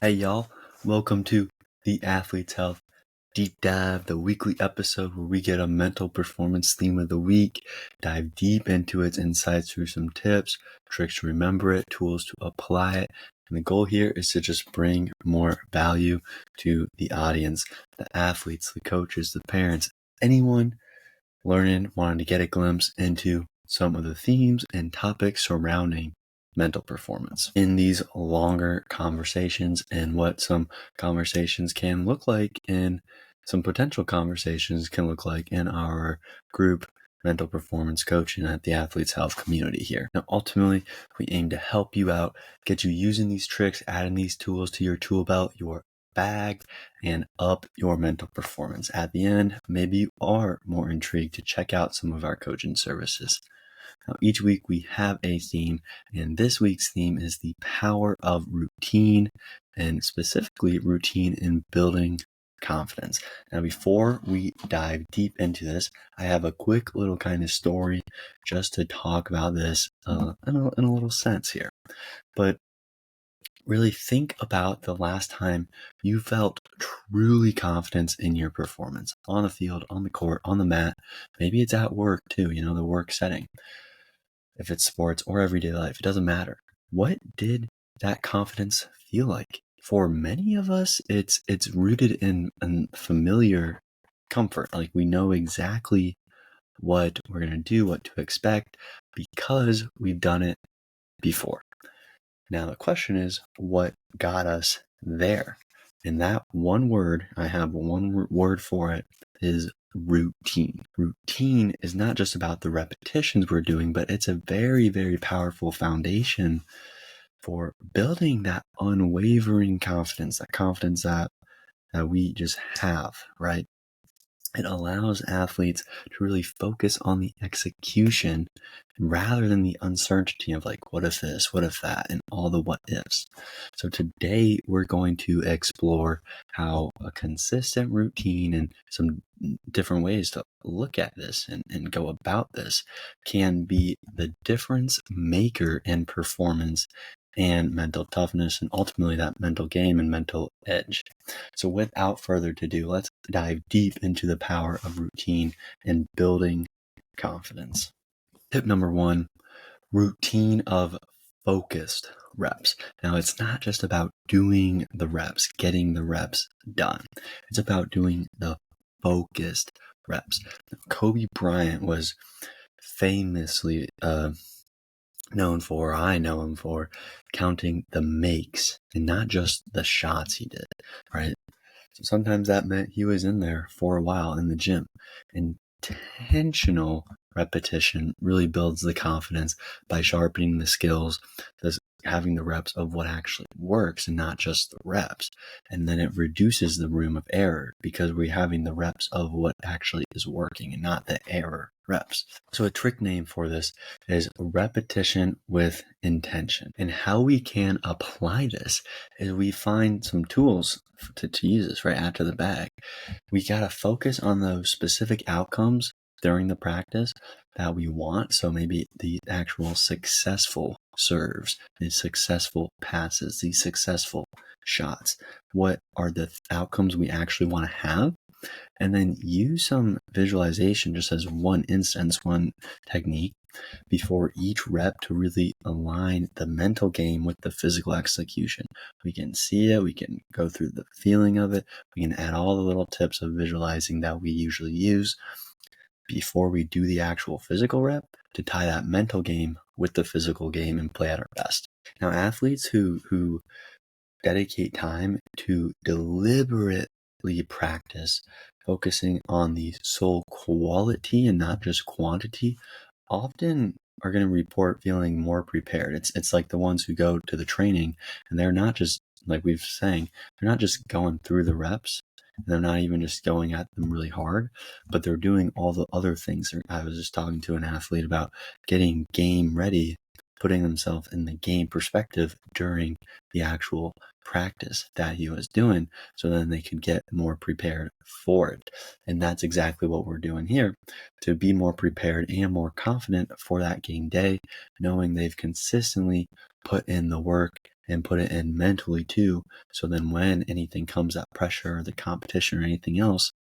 Hey y'all, welcome to the Athlete's Health Deep Dive, the weekly episode where we get a mental performance theme of the week, dive deep into its insights through some tips, tricks to remember it, tools to apply it. And the goal here is to just bring more value to the audience, the athletes, the coaches, the parents, anyone learning, wanting to get a glimpse into some of the themes and topics surrounding mental performance in these longer conversations and what some conversations can look like and some potential conversations can look like in our group mental performance coaching at the Athlete's Health community here. Now, ultimately, we aim to help you out, get you using these tricks, adding these tools to your tool belt, your bag, and up your mental performance. At the end, maybe you are more intrigued to check out some of our coaching services. Now, each week we have a theme, and this week's theme is the power of routine, and specifically routine in building confidence. Now, before we dive deep into this, I have a quick little kind of story just to talk about this in a little sense here. But really think about the last time you felt truly confidence in your performance on the field, on the court, on the mat. Maybe it's at work too, the work setting. If it's sports or everyday life, it doesn't matter. What did that confidence feel like? For many of us, it's rooted in familiar comfort. Like we know exactly what we're going to do, what to expect, because we've done it before. Now, the question is, what got us there? And that one word, I have one word for it, is routine. Routine is not just about the repetitions we're doing, but it's a very, very powerful foundation for building that unwavering confidence, that we just have, right? It allows athletes to really focus on the execution rather than the uncertainty of like, what if this, what if that, and all the what ifs. So today we're going to explore how a consistent routine and some different ways to look at this and go about this can be the difference maker in performance and mental toughness, and ultimately that mental game and mental edge. So without further ado, let's dive deep into the power of routine and building confidence. Tip number 1, routine of focused reps. Now, it's not just about doing the reps, getting the reps done. It's about doing the focused reps. Kobe Bryant was famously I know him for counting the makes and not just the shots he did, right? So sometimes that meant he was in there for a while in the gym. Intentional repetition really builds the confidence by sharpening the skills, having the reps of what actually works and not just the reps. And then it reduces the room of error because we're having the reps of what actually is working and not the error reps. So a trick name for this is repetition with intention. And how we can apply this is we find some tools to use this right after the bag. We got to focus on those specific outcomes during the practice that we want. So maybe the actual successful serves, the successful passes, the successful shots. What are the outcomes we actually want to have? And then use some visualization just as one instance, one technique before each rep to really align the mental game with the physical execution. We can see it, we can go through the feeling of it, we can add all the little tips of visualizing that we usually use before we do the actual physical rep to tie that mental game with the physical game and play at our best. Now, athletes who dedicate time to deliberately practice focusing on the sole quality and not just quantity often are going to report feeling more prepared. It's like the ones who go to the training and they're not just, like we've saying, they're not just going through the reps. They're not even just going at them really hard, but they're doing all the other things. I was just talking to an athlete about getting game ready, putting themselves in the game perspective during the actual practice that he was doing, so then they could get more prepared for it. And that's exactly what we're doing here, to be more prepared and more confident for that game day, knowing they've consistently put in the work and put it in mentally too. So then when anything comes, that pressure or the competition or anything else,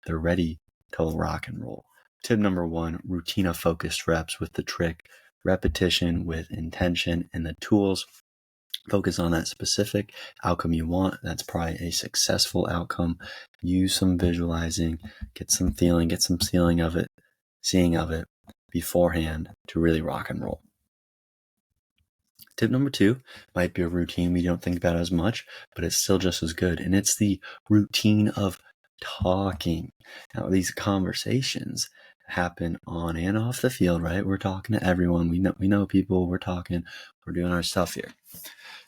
they're ready to rock and roll. Tip number 1, routine of focused reps with the trick. Repetition with intention and the tools. Focus on that specific outcome you want. That's probably a successful outcome. Use some visualizing, get some feeling, get some seeing of it beforehand to really rock and roll. Tip number 2 might be a routine we don't think about as much, but it's still just as good. And it's the routine of talking. Now, these conversations happen on and off the field, right? We're talking to everyone. We know people. We're talking. We're doing our stuff here.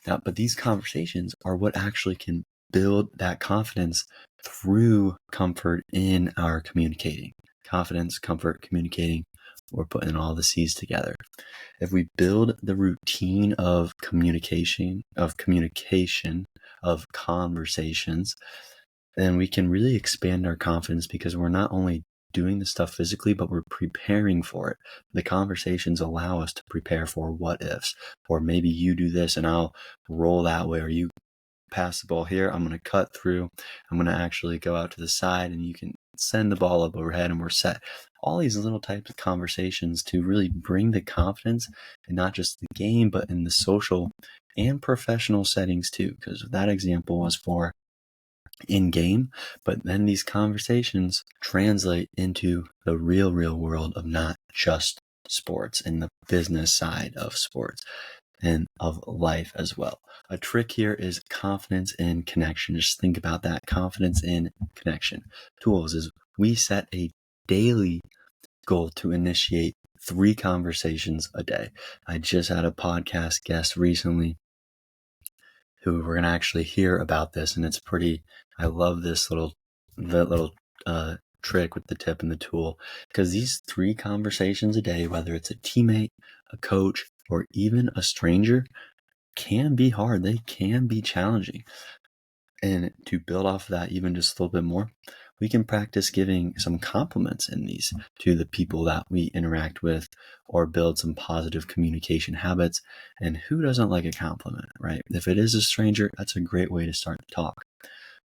Now, but these conversations are what actually can build that confidence through comfort in our communicating. Confidence, comfort, communicating. We're putting all the C's together. If we build the routine of communication, of conversations, then we can really expand our confidence because we're not only doing the stuff physically, but we're preparing for it. The conversations allow us to prepare for what ifs, or maybe you do this and I'll roll that way, or you pass the ball here, I'm going to cut through, I'm going to actually go out to the side and you can send the ball up overhead and we're set. All these little types of conversations to really bring the confidence in not just the game, but in the social and professional settings too, because that example was for in game, but then these conversations translate into the real world of not just sports and the business side of sports and of life as well. A trick here is confidence in connection. Just think about that, confidence in connection. Tools is we set a daily goal to initiate 3 conversations a day. I just had a podcast guest recently who we're going to actually hear about this, and it's pretty, I love this little trick with the tip and the tool, because these 3 conversations a day, whether it's a teammate, a coach, or even a stranger, can be hard. They can be challenging. And to build off of that even just a little bit more, we can practice giving some compliments in these to the people that we interact with, or build some positive communication habits. And who doesn't like a compliment, right? If it is a stranger, that's a great way to start the talk.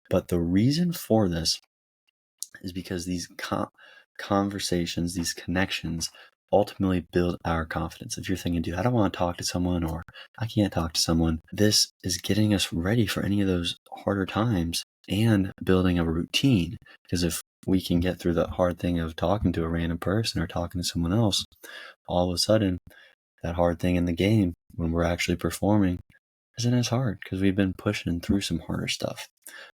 But the reason for this is because these conversations, these connections ultimately build our confidence. If you're thinking, dude, I don't want to talk to someone, or I can't talk to someone, this is getting us ready for any of those harder times and building a routine. Because if we can get through the hard thing of talking to a random person or talking to someone else, all of a sudden that hard thing in the game when we're actually performing isn't as hard, because we've been pushing through some harder stuff.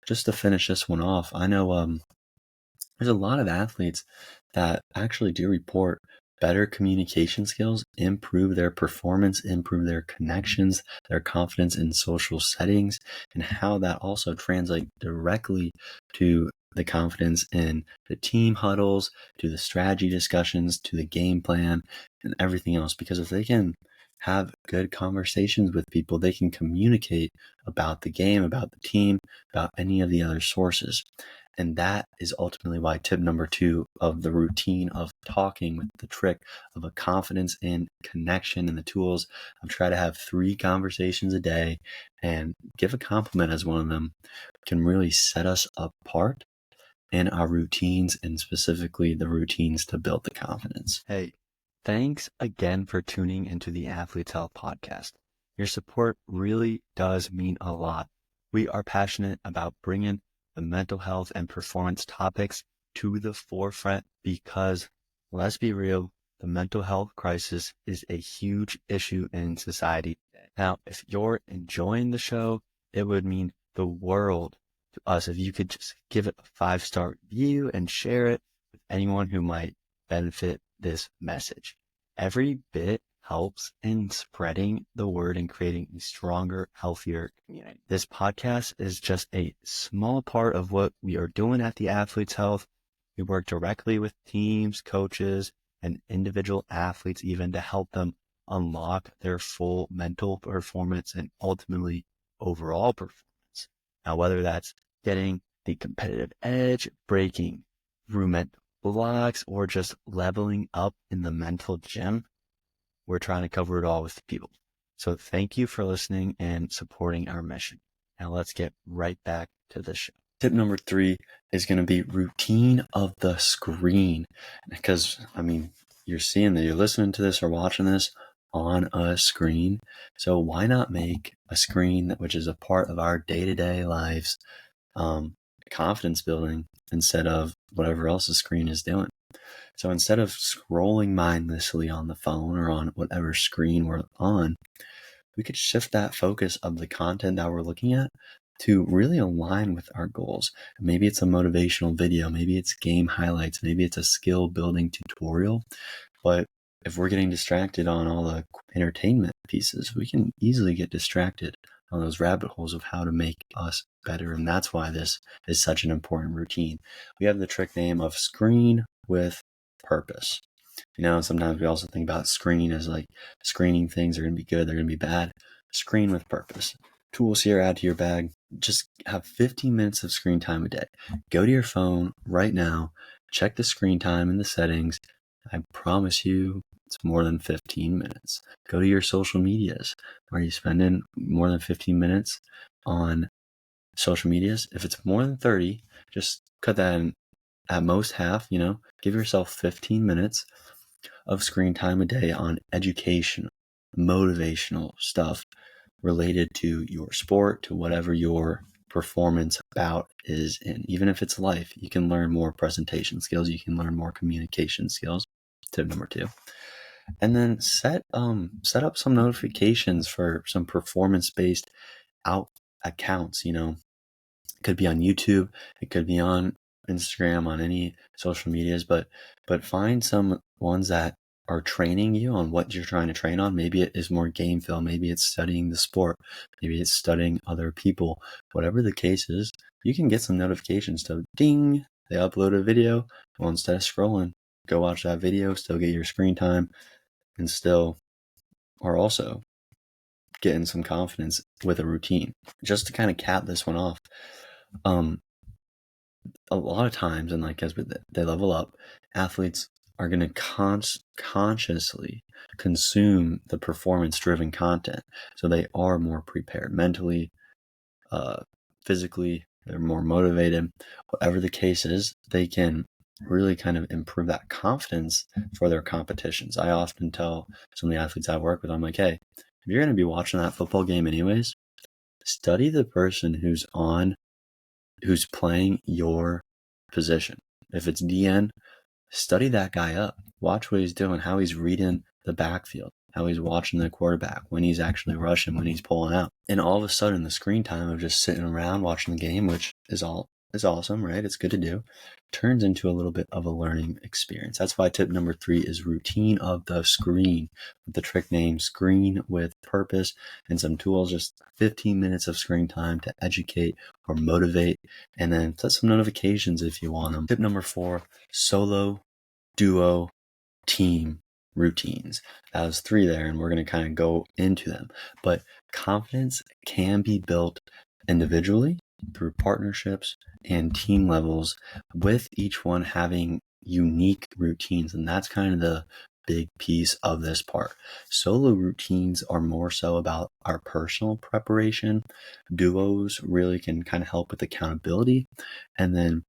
Just to finish this one off, I know there's a lot of athletes that actually do report better communication skills, improve their performance, improve their connections, their confidence in social settings, and how that also translates directly to the confidence in the team huddles, to the strategy discussions, to the game plan, and everything else. Because if they can have good conversations with people, they can communicate about the game, about the team, about any of the other sources. And that is ultimately why tip number 2 of the routine of talking, with the trick of a confidence in connection and the tools of try to have 3 conversations a day and give a compliment as one of them, can really set us apart in our routines, and specifically the routines to build the confidence. Hey, thanks again for tuning into the Athlete's Health Podcast. Your support really does mean a lot. We are passionate about bringing the mental health and performance topics to the forefront because, let's be real, the mental health crisis is a huge issue in society. Now, if you're enjoying the show, it would mean the world to us if you could just give it a 5-star review and share it with anyone who might benefit this message. Every bit helps in spreading the word and creating a stronger, healthier community. This podcast is just a small part of what we are doing at the Athlete's Health. We work directly with teams, coaches, and individual athletes even to help them unlock their full mental performance and ultimately overall performance. Now, whether that's getting the competitive edge, breaking through mental blocks, or just leveling up in the mental gym, we're trying to cover it all with people. So thank you for listening and supporting our mission. Now let's get right back to the show. Tip number 3 is going to be routine of the screen. Because, you're seeing that you're listening to this or watching this on a screen. So why not make a screen which is a part of our day-to-day lives, confidence building, instead of whatever else the screen is doing. So instead of scrolling mindlessly on the phone or on whatever screen we're on, we could shift that focus of the content that we're looking at to really align with our goals. Maybe it's a motivational video, maybe it's game highlights, maybe it's a skill building tutorial. But if we're getting distracted on all the entertainment pieces, we can easily get distracted on those rabbit holes of how to make us better. And that's why this is such an important routine. We have the trick name of screen with purpose. Sometimes we also think about screen as like screening things are going to be good, they're going to be bad. Screen with purpose. Tools here, add to your bag. Just have 15 minutes of screen time a day. Go to your phone right now, check the screen time in the settings. I promise you it's more than 15 minutes. Go to your social medias. Are you spending more than 15 minutes on social medias? If it's more than 30, just cut that in at most half, give yourself 15 minutes of screen time a day on education, motivational stuff related to your sport, to whatever your performance bout is in. Even if it's life, you can learn more presentation skills, you can learn more communication skills. Tip number 2. And then set up some notifications for some performance-based accounts. It could be on YouTube, it could be on Instagram, on any social medias, but find some ones that are training you on what you're trying to train on. Maybe it is more game film, maybe it's studying the sport, maybe it's studying other people. Whatever the case is, you can get some notifications to ding, they upload a video. Well, instead of scrolling, go watch that video, still get your screen time, and still are also getting some confidence with a routine. Just to kind of cap this one off, a lot of times, and as they level up, athletes are going to consciously consume the performance-driven content. So they are more prepared mentally, physically, they're more motivated. Whatever the case is, they can really kind of improve that confidence for their competitions. I often tell some of the athletes I work with, I'm like, hey, if you're going to be watching that football game anyways, study the person who's playing your position. If it's DN, study that guy up. Watch what he's doing, how he's reading the backfield, how he's watching the quarterback, when he's actually rushing, when he's pulling out. And all of a sudden, the screen time of just sitting around watching the game, which is awesome, right? It's good to do, turns into a little bit of a learning experience. That's why tip number 3 is routine of the screen, with the trick name screen with purpose, and some tools, just 15 minutes of screen time to educate or motivate, and then set some notifications if you want them. Tip number 4, solo, duo, team routines. That was 3 there, and we're going to kind of go into them. But confidence can be built individually, through partnerships and team levels, with each one having unique routines. And that's kind of the big piece of this part. Solo routines are more so about our personal preparation. Duos really can kind of help with accountability. And then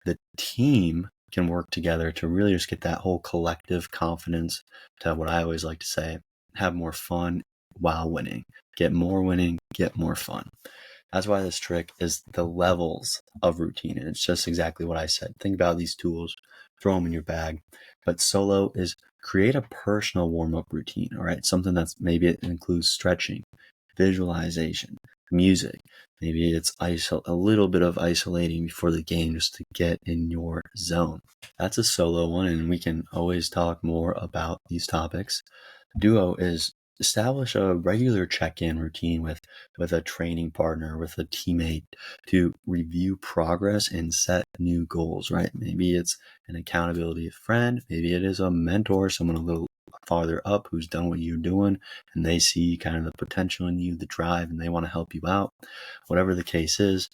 the team can work together to really just get that whole collective confidence, to what I always like to say, have more fun while winning. Get more winning, get more fun. That's why this trick is the levels of routine. And it's just exactly what I said. Think about these tools, throw them in your bag. But solo is create a personal warm-up routine, all right? Something that's, maybe it includes stretching, visualization, music. Maybe it's a little bit of isolating before the game, just to get in your zone. That's a solo one, and we can always talk more about these topics. Duo is establish a regular check-in routine with a training partner, with a teammate, to review progress and set new goals, right? Maybe it's an accountability friend, maybe it is a mentor, someone a little farther up who's done what you're doing, and they see kind of the potential in you, the drive, and they want to help you out, whatever the case is.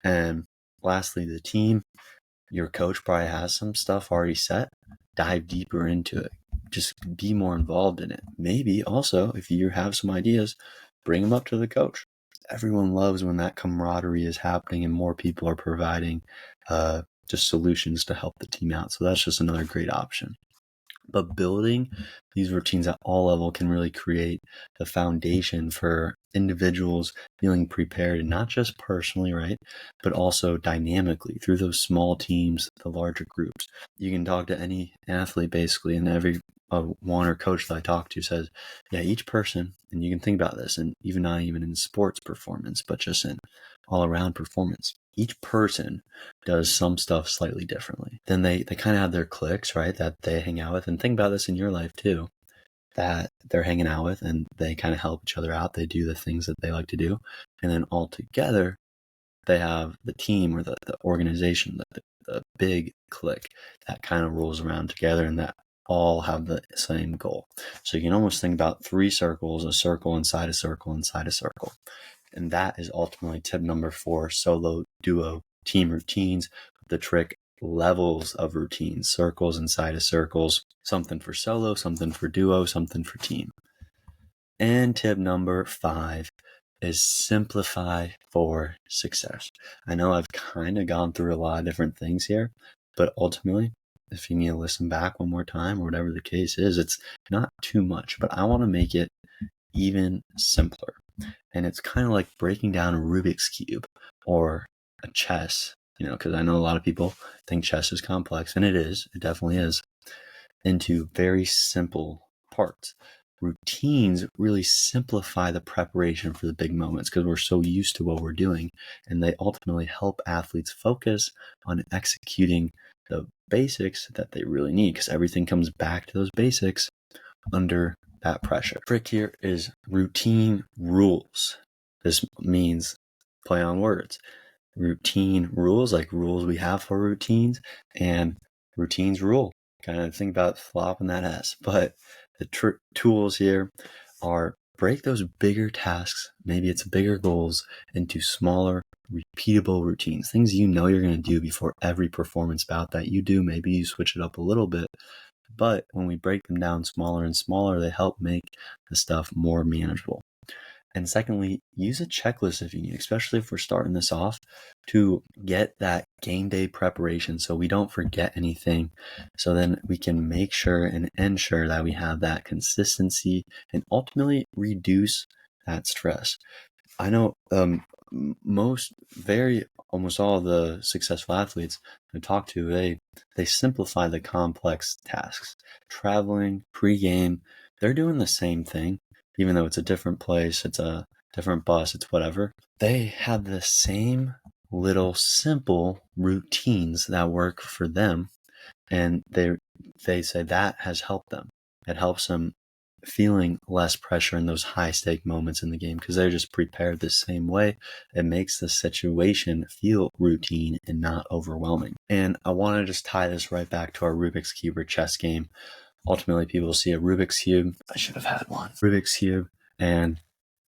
And lastly, the team. Your coach probably has some stuff already set. Dive deeper into it. just be more involved in it. Maybe also, if you have some ideas, bring them up to the coach. Everyone loves when that camaraderie is happening and more people are providing just solutions to help the team out. So that's just another great option. But building these routines at all levels can really create the foundation for individuals feeling prepared, and not just personally, right, but also dynamically through those small teams, the larger groups. You can talk to any athlete basically, and every one or coach that I talk to says, yeah, each person, and you can think about this, and even not even in sports performance, but just in all around performance, each person does some stuff slightly differently. Then they kind of have their cliques, right, that they hang out with. And think about this in your life too, that they're hanging out with and they kind of help each other out. They do the things that they like to do. And then all together, they have the team or the organization, the big clique that kind of rolls around together and that all have the same goal. So you can almost think about 3 circles, a circle inside a circle inside a circle. And that is ultimately tip number 4, solo, duo, team routines. The trick, levels of routines, circles inside of circles, something for solo, something for duo, something for team. And tip number 5 is simplify for success. I know I've kind of gone through a lot of different things here, but ultimately, if you need to listen back one more time or whatever the case is, it's not too much, but I want to make it even simpler. And it's kind of like breaking down a Rubik's Cube or a chess, because I know a lot of people think chess is complex, and it is, it definitely is, into very simple parts. Routines really simplify the preparation for the big moments because we're so used to what we're doing, and they ultimately help athletes focus on executing the basics that they really need, because everything comes back to those basics under that pressure. Trick here is routine rules. This means play on words. Routine rules, like rules we have for routines, and routines rule. Kind of think about flopping that S. But the tools here are break those bigger tasks, maybe it's bigger goals, into smaller, repeatable routines. Things you're going to do before every performance bout that you do. Maybe you switch it up a little bit. But when we break them down smaller and smaller, they help make the stuff more manageable. And secondly, use a checklist if you need, especially if we're starting this off, to get that game day preparation so we don't forget anything. So then we can make sure and ensure that we have that consistency and ultimately reduce that stress. I know almost all of the successful athletes I talk to, they simplify the complex tasks. Traveling, pre-game, they're doing the same thing, even though it's a different place, it's a different bus, it's whatever. They have the same little simple routines that work for them, and they say that has helped them. It helps them feeling less pressure in those high stake moments in the game because they're just prepared the same way. It makes the situation feel routine and not overwhelming. And I want to just tie this right back to our Rubik's Cube or chess game. Ultimately, people see a Rubik's Cube. I should have had one. Rubik's Cube, and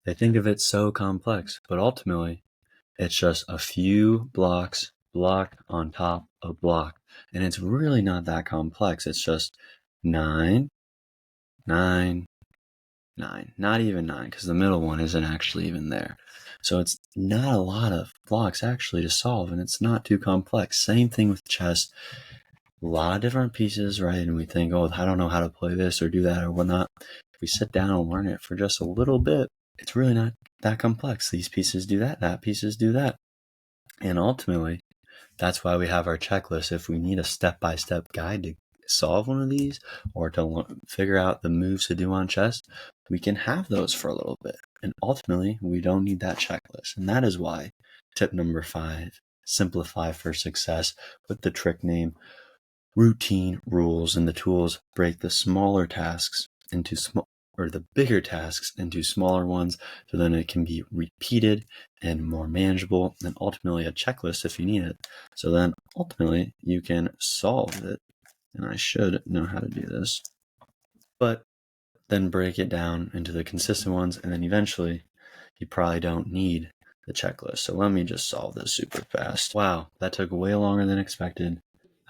they think of it so complex, but ultimately, it's just a few blocks, block on top of block. And it's really not that complex. It's just 9, 9, 9, not even 9, because the middle one isn't actually even there. So it's not a lot of blocks actually to solve, and it's not too complex. Same thing with chess. A lot of different pieces, right? And we think, oh, I don't know how to play this or do that or whatnot. If we sit down and learn it for just a little bit, it's really not that complex. These pieces do that pieces do that. And ultimately, that's why we have our checklist. If we need a step-by-step guide to solve one of these or to figure out the moves to do on chess, we can have those for a little bit. And ultimately, we don't need that checklist. And that is why tip number 5, simplify for success, with the trick name routine rules, and the tools break the smaller tasks into the bigger tasks into smaller ones, so then it can be repeated and more manageable, and ultimately a checklist if you need it. So then ultimately you can solve it, and I should know how to do this, but then break it down into the consistent ones, and then eventually you probably don't need the checklist. So let me just solve this super fast. Wow, that took way longer than expected.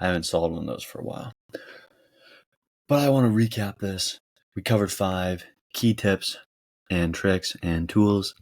I haven't solved one of those for a while. But I want to recap this. We covered 5 key tips and tricks and tools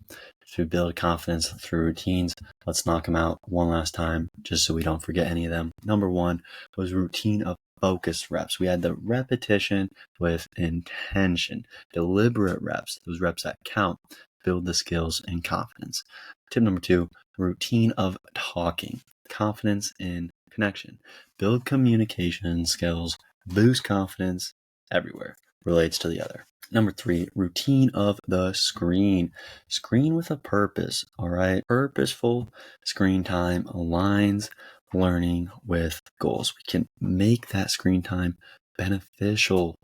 to build confidence through routines. Let's knock them out one last time just so we don't forget any of them. Number 1 was routine of focused reps. We had the repetition with intention, deliberate reps, those reps that count, build the skills and confidence. Tip number 2, routine of talking, confidence in connection, build communication skills, boost confidence everywhere, relates to the other. Number 3, routine of the screen. Screen with a purpose, all right? Purposeful screen time aligns learning with goals. We can make that screen time beneficial.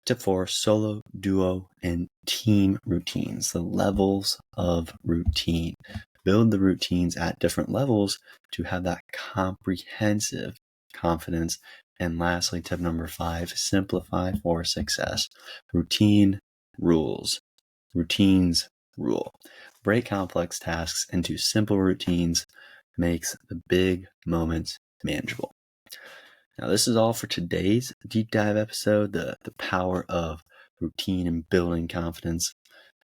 Tip 4, solo, duo, and team routines. The levels of routine. Build the routines at different levels to have that comprehensive confidence. And lastly, tip number 5, simplify for success. Routine rules. Routines rule. Break complex tasks into simple routines makes the big moments manageable. Now, this is all for today's deep dive episode, the power of routine and building confidence.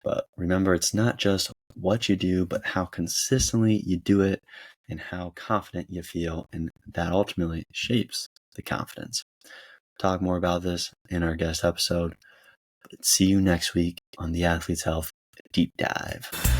But remember, it's not just what you do, but how consistently you do it and how confident you feel. And that ultimately shapes the confidence. Talk more about this in our guest episode. But see you next week on the Athlete's Health Deep Dive.